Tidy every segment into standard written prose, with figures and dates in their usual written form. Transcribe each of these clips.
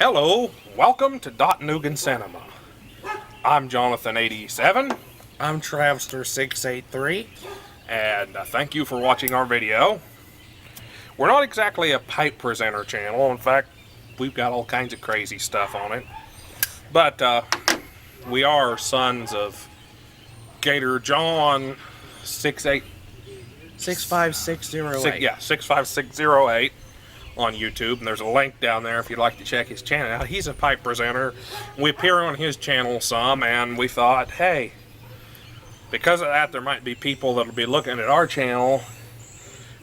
Hello, welcome to Dotanugin Cinema. I'm Jonathan87, I'm Travster683. and thank you for watching our video. We're not exactly a pipe presenter channel. In fact, we've got all kinds of crazy stuff on it. But we are sons of Gator John 65608. 65608 on YouTube, and there's a link down there if you'd like to check his channel out. He's a pipe presenter. We appear on his channel some, and we thought, hey, because of that, there might be people that'll be looking at our channel.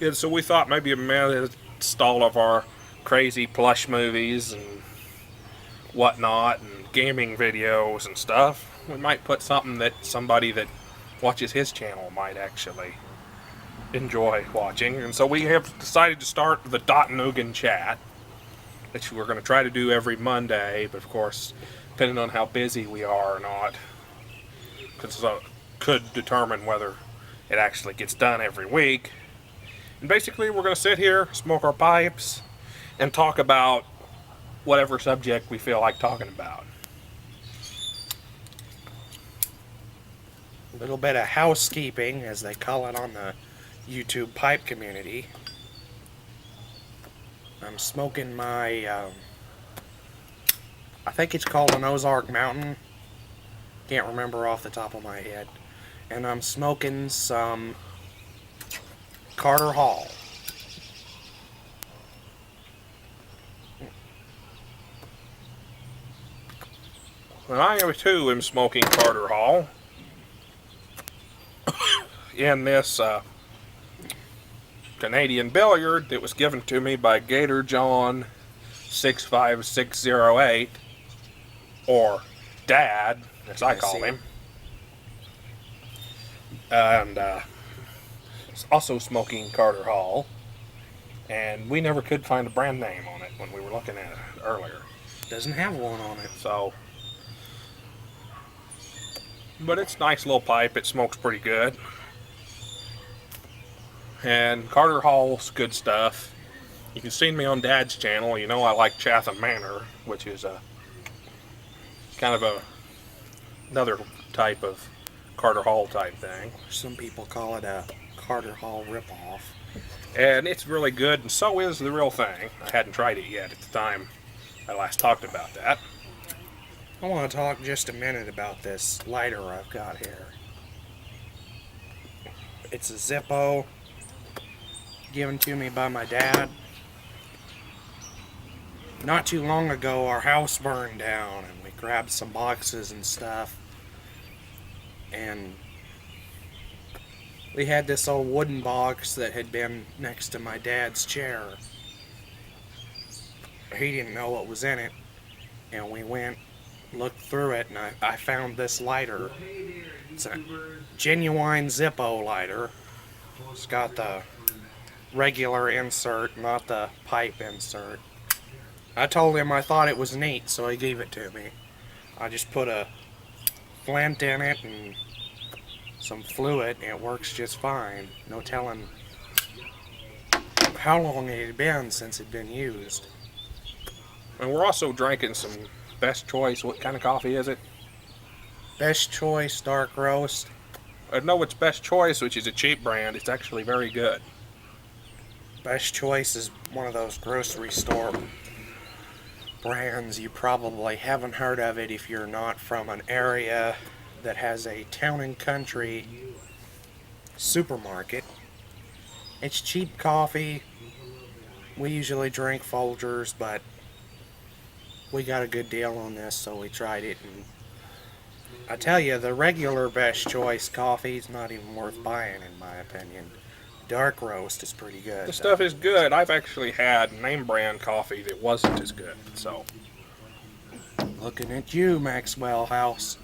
And so we thought maybe amidst all of our crazy plush movies and whatnot and gaming videos and stuff, we might put something that somebody that watches his channel might actually enjoy watching. And so we have decided to start the Dotanugin chat, which we're going to try to do every Monday, but of course, depending on how busy we are or not, could determine whether it actually gets done every week. And basically, we're going to sit here, smoke our pipes, and talk about whatever subject we feel like talking about. A little bit of housekeeping, as they call it on the YouTube pipe community. I'm smoking my, I think it's called an Ozark Mountain. Can't remember off the top of my head. And I'm smoking some Carter Hall. And I too am smoking Carter Hall in this Canadian billiard that was given to me by Gator John 65608, or Dad, as I call him. And also smoking Carter Hall, and we never could find a brand name on it when we were looking at it earlier. Doesn't have one on it. So, but it's a nice little pipe. It smokes pretty good. And Carter Hall's good stuff. You can see me on Dad's channel. You know I like Chatham Manor, which is a kind of another type of Carter Hall type thing. Some people call it a Carter Hall ripoff. And it's really good, and so is the real thing. I hadn't tried it yet at the time I last talked about that. I want to talk just a minute about this lighter I've got here. It's a Zippo, given to me by my dad. Not too long ago, our house burned down, and we grabbed some boxes and stuff. And we had this old wooden box that had been next to my dad's chair. He didn't know what was in it, and we went, looked through it, and I found this lighter. It's a genuine Zippo lighter. It's got the regular insert, not the pipe insert. I told him I thought it was neat, so he gave it to me. I just put a flint in it and some fluid, and it works just fine. No telling how long it had been since it had been used. And we're also drinking some Best Choice. What kind of coffee is it? Best Choice Dark Roast. I know it's Best Choice, which is a cheap brand. It's actually very good. Best Choice is one of those grocery store brands. You probably haven't heard of it if you're not from an area that has a town and country supermarket. It's cheap coffee. We usually drink Folgers, but we got a good deal on this, so we tried it. And I tell you, the regular Best Choice coffee is not even worth buying, in my opinion. Dark roast is pretty good. The stuff is good. I've actually had name brand coffee that wasn't as good. So, looking at you, Maxwell House.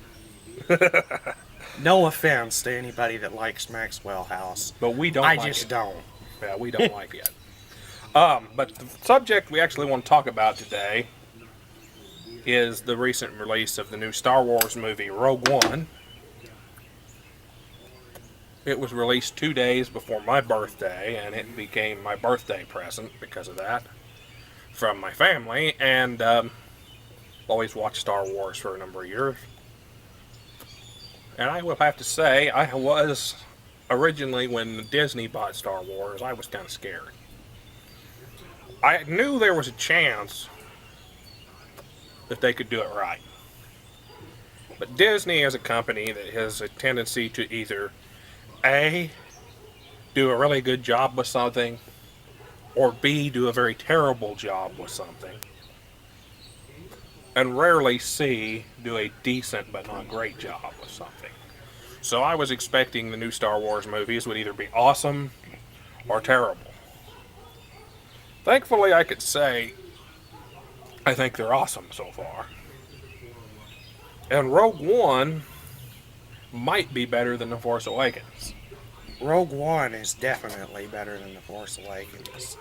No offense to anybody that likes Maxwell House, but we don't. I just don't. Yeah, we don't like it. But the subject we actually want to talk about today is the recent release of the new Star Wars movie, Rogue One. It was released 2 days before my birthday, and it became my birthday present because of that from my family. And Always watched Star Wars for a number of years. And I will have to say, I was originally, when Disney bought Star Wars, I was kind of scared. I knew there was a chance that they could do it right. But Disney is a company that has a tendency to either A, do a really good job with something, or B, do a very terrible job with something. And rarely C, do a decent but not great job with something. So I was expecting the new Star Wars movies would either be awesome or terrible. Thankfully, I could say I think they're awesome so far. And Rogue One might be better than The Force Awakens. Rogue One is definitely better than The Force Awakens.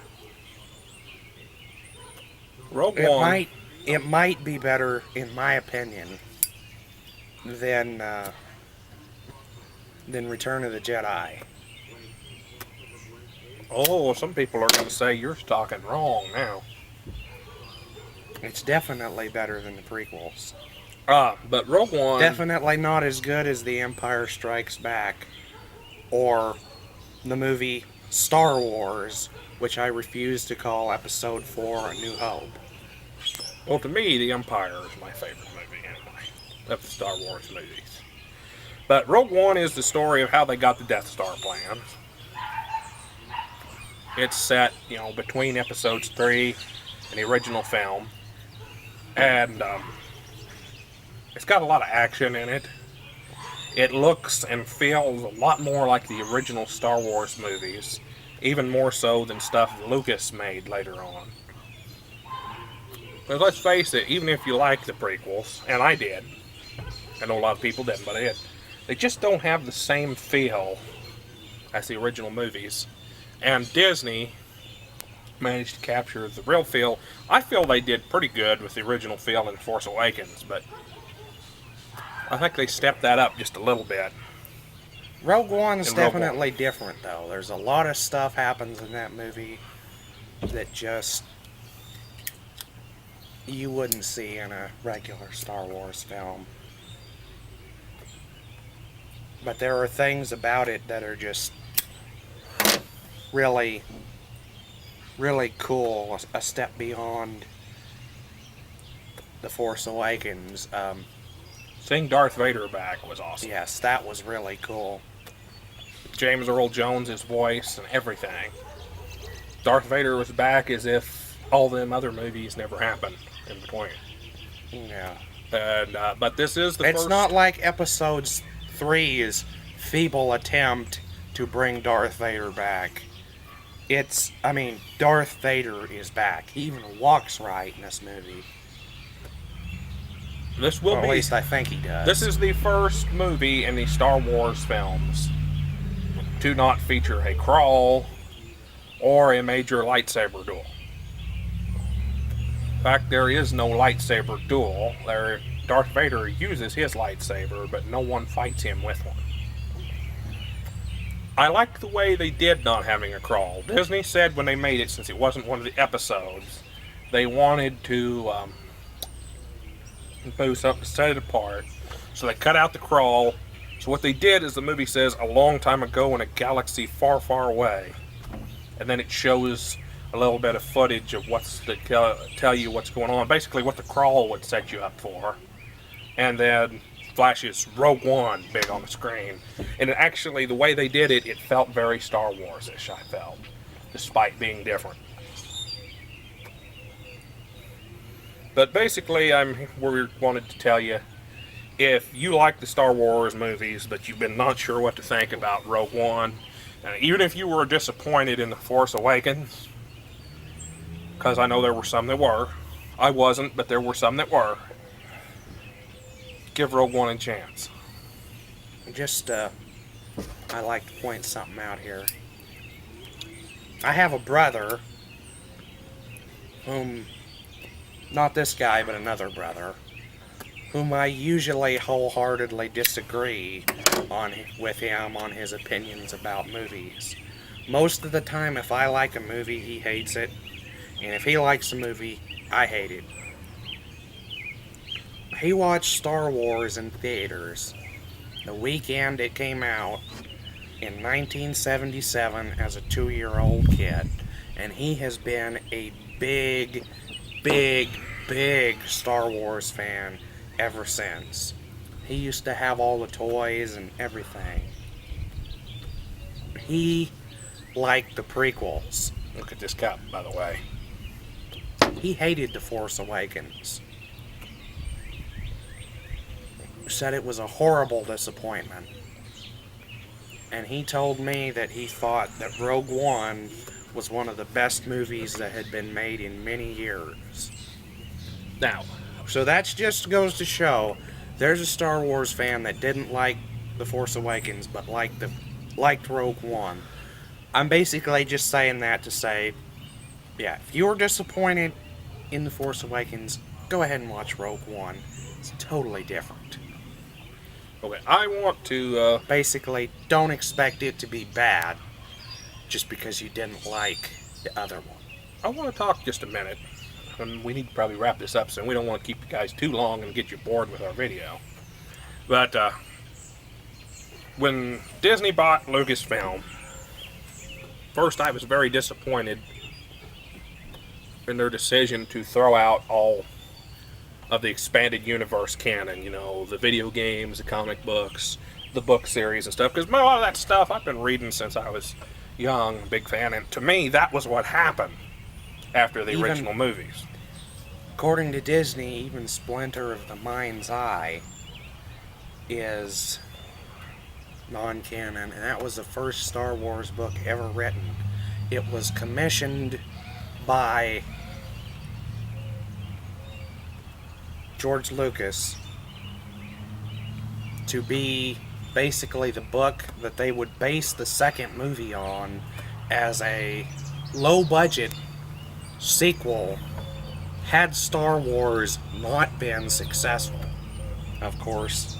Rogue One. It might be better, in my opinion, than Return of the Jedi. Oh, some people are going to say you're talking wrong now. It's definitely better than the prequels. But Rogue One... Definitely not as good as The Empire Strikes Back or the movie Star Wars, which I refuse to call Episode 4 A New Hope. Well, to me, The Empire is my favorite movie anyway, of the Star Wars movies. But Rogue One is the story of how they got the Death Star plans. It's set, between episodes 3 and the original film. And it's got a lot of action in it. It looks and feels a lot more like the original Star Wars movies, even more so than stuff Lucas made later on. But let's face it, even if you like the prequels, and I did, I know a lot of people didn't, but I did, they just don't have the same feel as the original movies. And Disney managed to capture the real feel. I feel they did pretty good with the original feel in Force Awakens, but I think they stepped that up just a little bit. Rogue One's definitely different, though. There's a lot of stuff happens in that movie that just you wouldn't see in a regular Star Wars film. But there are things about it that are just really, really cool, a step beyond The Force Awakens. Seeing Darth Vader back was awesome. Yes, that was really cool. James Earl Jones' voice and everything. Darth Vader was back as if all them other movies never happened in between. Yeah. And but this is the It's first... not like Episode 3's feeble attempt to bring Darth Vader back. Darth Vader is back. He even walks right in this movie. This will be... At least I think he does. This is the first movie in the Star Wars films to not feature a crawl or a major lightsaber duel. In fact, there is no lightsaber duel. Darth Vader uses his lightsaber, but no one fights him with one. I like the way they did not having a crawl. Disney said when they made it, since it wasn't one of the episodes, they wanted to do something to set it apart. So they cut out the crawl. So what they did is the movie says a long time ago in a galaxy far, far away. And then it shows a little bit of footage of what's to tell you what's going on. Basically what the crawl would set you up for. And then flashes Rogue One big on the screen. And actually, the way they did it, it felt very Star Wars-ish, I felt, despite being different. But basically, we wanted to tell you, if you like the Star Wars movies, but you've been not sure what to think about Rogue One, and even if you were disappointed in The Force Awakens, because I know there were some that were, I wasn't, but there were some that were, give Rogue One a chance. I like to point something out here. I have a brother whom, not this guy, but another brother, whom I usually wholeheartedly disagree with him on his opinions about movies. Most of the time, if I like a movie, he hates it, and if he likes a movie, I hate it. he watched Star Wars in theaters the weekend it came out in 1977 as a 2-year-old kid. And he has been a big, big, big Star Wars fan ever since. He used to have all the toys and everything. He liked the prequels. Look at this cup, by the way. He hated The Force Awakens. Said it was a horrible disappointment. And he told me that he thought that Rogue One was one of the best movies that had been made in many years. Now, so that just goes to show there's a Star Wars fan that didn't like The Force Awakens but liked Rogue One. I'm basically just saying that to say, yeah, if you're disappointed in The Force Awakens, go ahead and watch Rogue One. It's totally different. Okay, I want to... Basically, don't expect it to be bad just because you didn't like the other one. I want to talk just a minute, and we need to probably wrap this up soon. We don't want to keep you guys too long and get you bored with our video. But, when Disney bought Lucasfilm, first I was very disappointed in their decision to throw out all of the expanded universe canon, you know, the video games, the comic books, the book series and stuff, because a lot of that stuff I've been reading since I was young, big fan, and to me that was what happened after the original movies. According to Disney, even Splinter of the Mind's Eye is non-canon, and that was the first Star Wars book ever written. It was commissioned by George Lucas to be basically the book that they would base the second movie on as a low-budget sequel had Star Wars not been successful. Of course,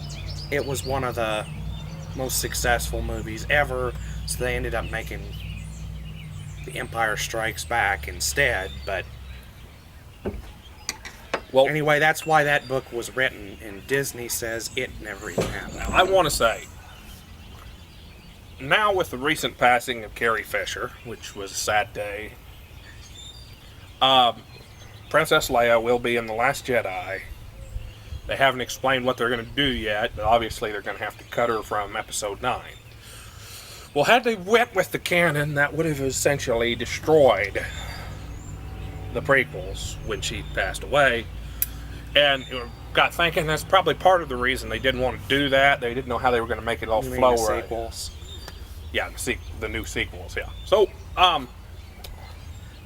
it was one of the most successful movies ever, so they ended up making The Empire Strikes Back instead, but well, anyway, that's why that book was written, and Disney says it never even happened. I want to say, now with the recent passing of Carrie Fisher, which was a sad day, Princess Leia will be in The Last Jedi. They haven't explained what they're going to do yet, but obviously they're going to have to cut her from Episode 9. Well, had they went with the canon, that would have essentially destroyed the prequels when she passed away. And got thinking that's probably part of the reason they didn't want to do that. They didn't know how they were going to make it all flow right. Sequels. Yeah, the new sequels, yeah. So,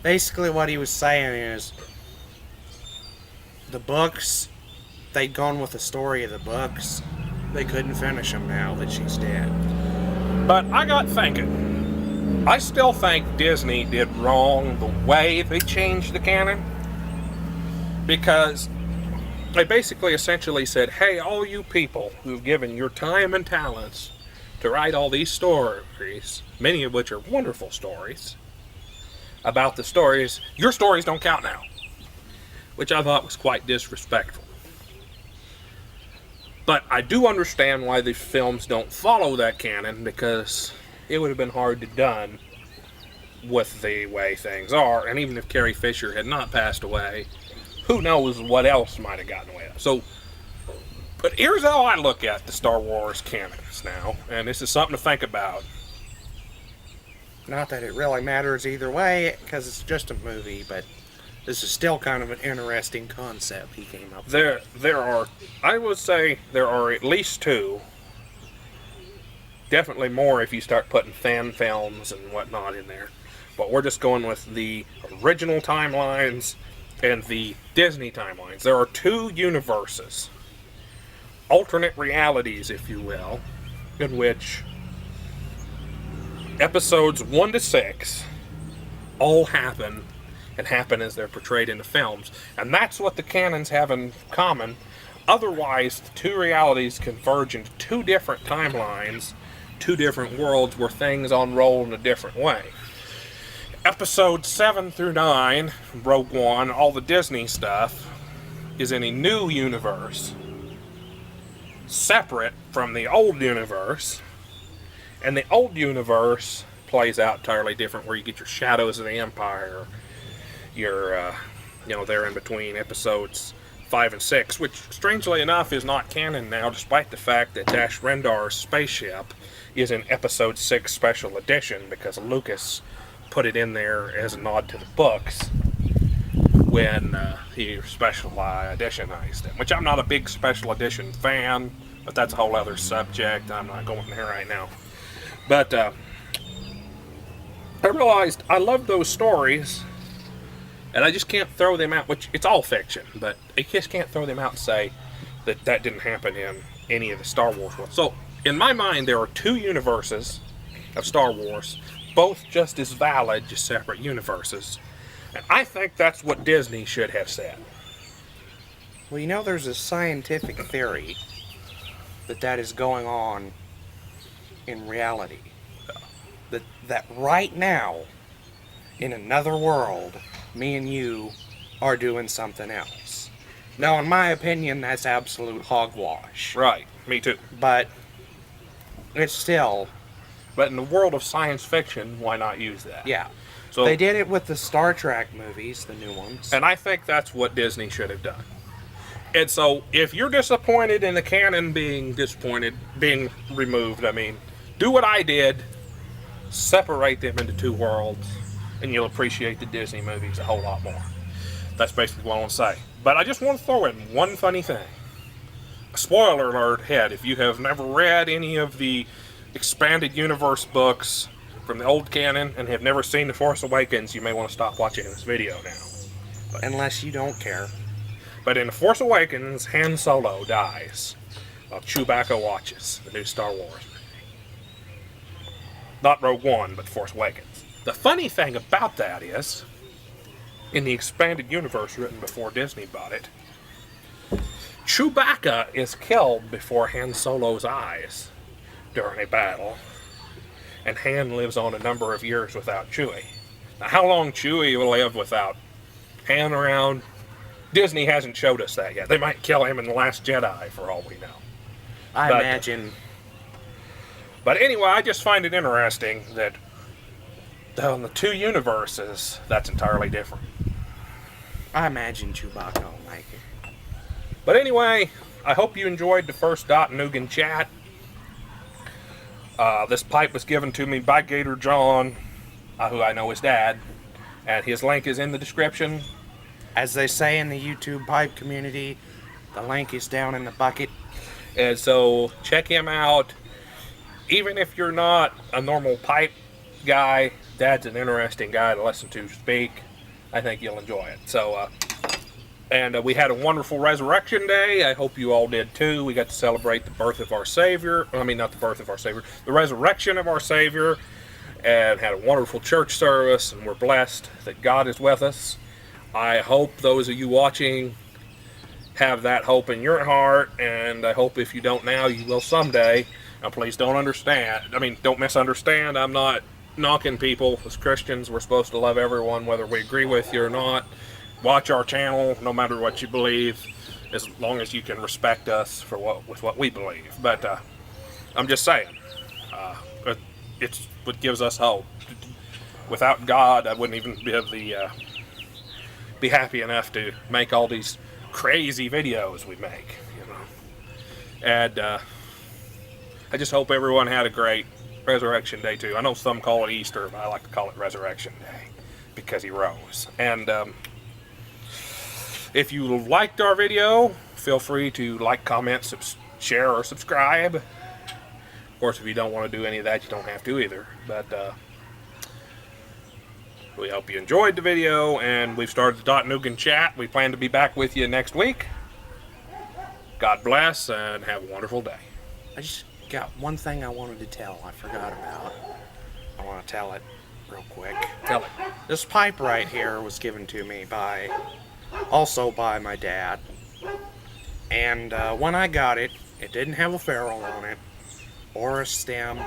basically what he was saying is the books, they'd gone with the story of the books. They couldn't finish them now that she's dead. But I got thinking. I still think Disney did wrong the way they changed the canon. Because they basically essentially said, hey, all you people who've given your time and talents to write all these stories, many of which are wonderful stories, about the stories, your stories don't count now. Which I thought was quite disrespectful. But I do understand why the films don't follow that canon, because it would have been hard to done with the way things are. And even if Carrie Fisher had not passed away, who knows what else might have gotten away. So, but here's how I look at the Star Wars canons now, and this is something to think about. Not that it really matters either way, because it's just a movie, but this is still kind of an interesting concept he came up with. There are, I would say, there are at least two. Definitely more if you start putting fan films and whatnot in there. But we're just going with the original timelines and the Disney timelines. There are two universes, alternate realities, if you will, in which episodes 1 to 6 all happen and happen as they're portrayed in the films. And that's what the canons have in common. Otherwise, the two realities converge into two different timelines, two different worlds where things unroll in a different way. Episodes 7 through 9, Rogue One, all the Disney stuff, is in a new universe, separate from the old universe, and the old universe plays out entirely different, where you get your Shadows of the Empire, your, they're in between episodes 5 and 6, which, strangely enough, is not canon now, despite the fact that Dash Rendar's spaceship is in episode 6 special edition, because Lucas put it in there as a nod to the books when he special editionized them, which I'm not a big special edition fan, but that's a whole other subject. I'm not going there right now. But I realized I love those stories, and I just can't throw them out, which it's all fiction, but I just can't throw them out and say that that didn't happen in any of the Star Wars ones. So, in my mind, there are two universes of Star Wars, both just as valid, just separate universes. And I think that's what Disney should have said. Well, there's a scientific theory that is going on in reality. That right now, in another world, me and you are doing something else. Now, in my opinion, that's absolute hogwash. Right, me too. But it's still... But in the world of science fiction, why not use that? Yeah. So, they did it with the Star Trek movies, the new ones. And I think that's what Disney should have done. And so, if you're disappointed in the canon being removed, do what I did, separate them into two worlds, and you'll appreciate the Disney movies a whole lot more. That's basically what I want to say. But I just want to throw in one funny thing. Spoiler alert ahead, if you have never read any of the expanded universe books from the old canon and have never seen The Force Awakens, you may want to stop watching this video now. Unless you don't care. But in The Force Awakens, Han Solo dies while Chewbacca watches the new Star Wars movie. Not Rogue One, but Force Awakens. The funny thing about that is, in the expanded universe written before Disney bought it, Chewbacca is killed before Han Solo's eyes during a battle, and Han lives on a number of years without Chewie. Now, how long Chewie will live without Han around, Disney hasn't showed us that yet. They might kill him in The Last Jedi, for all we know. I imagine. But anyway, I just find it interesting that on the two universes, that's entirely different. I imagine Chewbacca will make it. But anyway, I hope you enjoyed the first Dotanugin chat. This pipe was given to me by Gator John, who I know is Dad, and his link is in the description. As they say in the YouTube pipe community, the link is down in the bucket. And so check him out. Even if you're not a normal pipe guy, Dad's an interesting guy to listen to speak. I think you'll enjoy it. So, we had a wonderful Resurrection Day. I hope you all did too. We got to celebrate the birth of our Savior. Not the birth of our Savior, the resurrection of our Savior. And had a wonderful church service, and we're blessed that God is with us. I hope those of you watching have that hope in your heart, and I hope if you don't now, you will someday. Now, please don't misunderstand. I'm not knocking people. As Christians, we're supposed to love everyone, whether we agree with you or not. Watch our channel, no matter what you believe, as long as you can respect us for what we believe. But I'm just saying, it's what gives us hope. Without God, I wouldn't even be happy enough to make all these crazy videos we make, And I just hope everyone had a great Resurrection Day too. I know some call it Easter, but I like to call it Resurrection Day because he rose. And if you liked our video, feel free to like, comment, share, or subscribe. Of course, if you don't want to do any of that, you don't have to either. But we hope you enjoyed the video, and we've started the Dotanugin chat. We plan to be back with you next week. God bless, and have a wonderful day. I just got one thing I wanted to tell I forgot about. I want to tell it real quick. Tell it. This pipe right here was given to me also by my dad. And when I got it, it didn't have a ferrule on it, or a stem,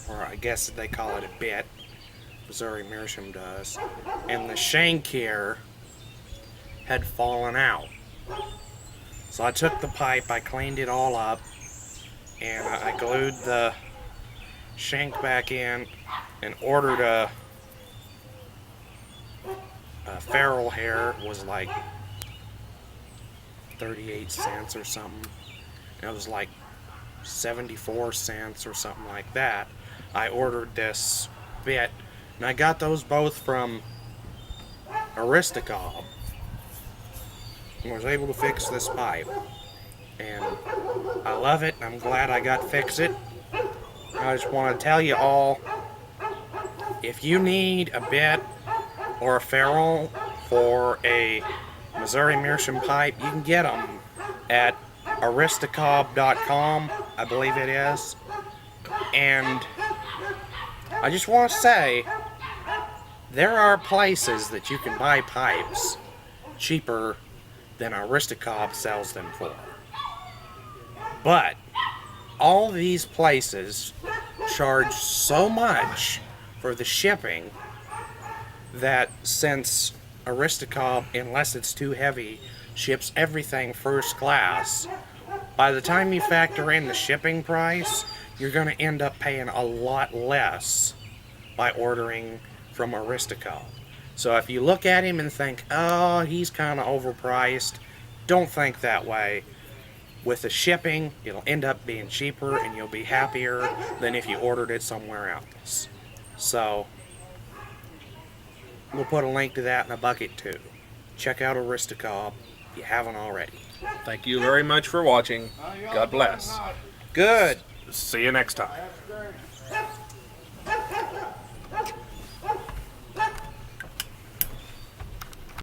or I guess they call it a bit. Missouri Meerschaum does. And the shank here had fallen out. So I took the pipe, I cleaned it all up, and I glued the shank back in and ordered a feral hair. It was like 38 cents or something. It was like 74 cents or something like that. I ordered this bit, and I got those both from Aristocob, and was able to fix this pipe. And I love it. I'm glad I got to fix it. I just want to tell you all, if you need a bit or a ferrule for a Missouri Meerschaum pipe, you can get them at aristocob.com, I believe it is. And I just want to say, there are places that you can buy pipes cheaper than Aristocob sells them for. But all these places charge so much for the shipping that since Aristocob, unless it's too heavy, ships everything first class, by the time you factor in the shipping price, you're going to end up paying a lot less by ordering from Aristocob. So if you look at him and think, oh, he's kind of overpriced, don't think that way. With the shipping, it'll end up being cheaper and you'll be happier than if you ordered it somewhere else. So, we'll put a link to that in a bucket too. Check out Aristocob if you haven't already. Thank you very much for watching. God bless. Good. See you next time.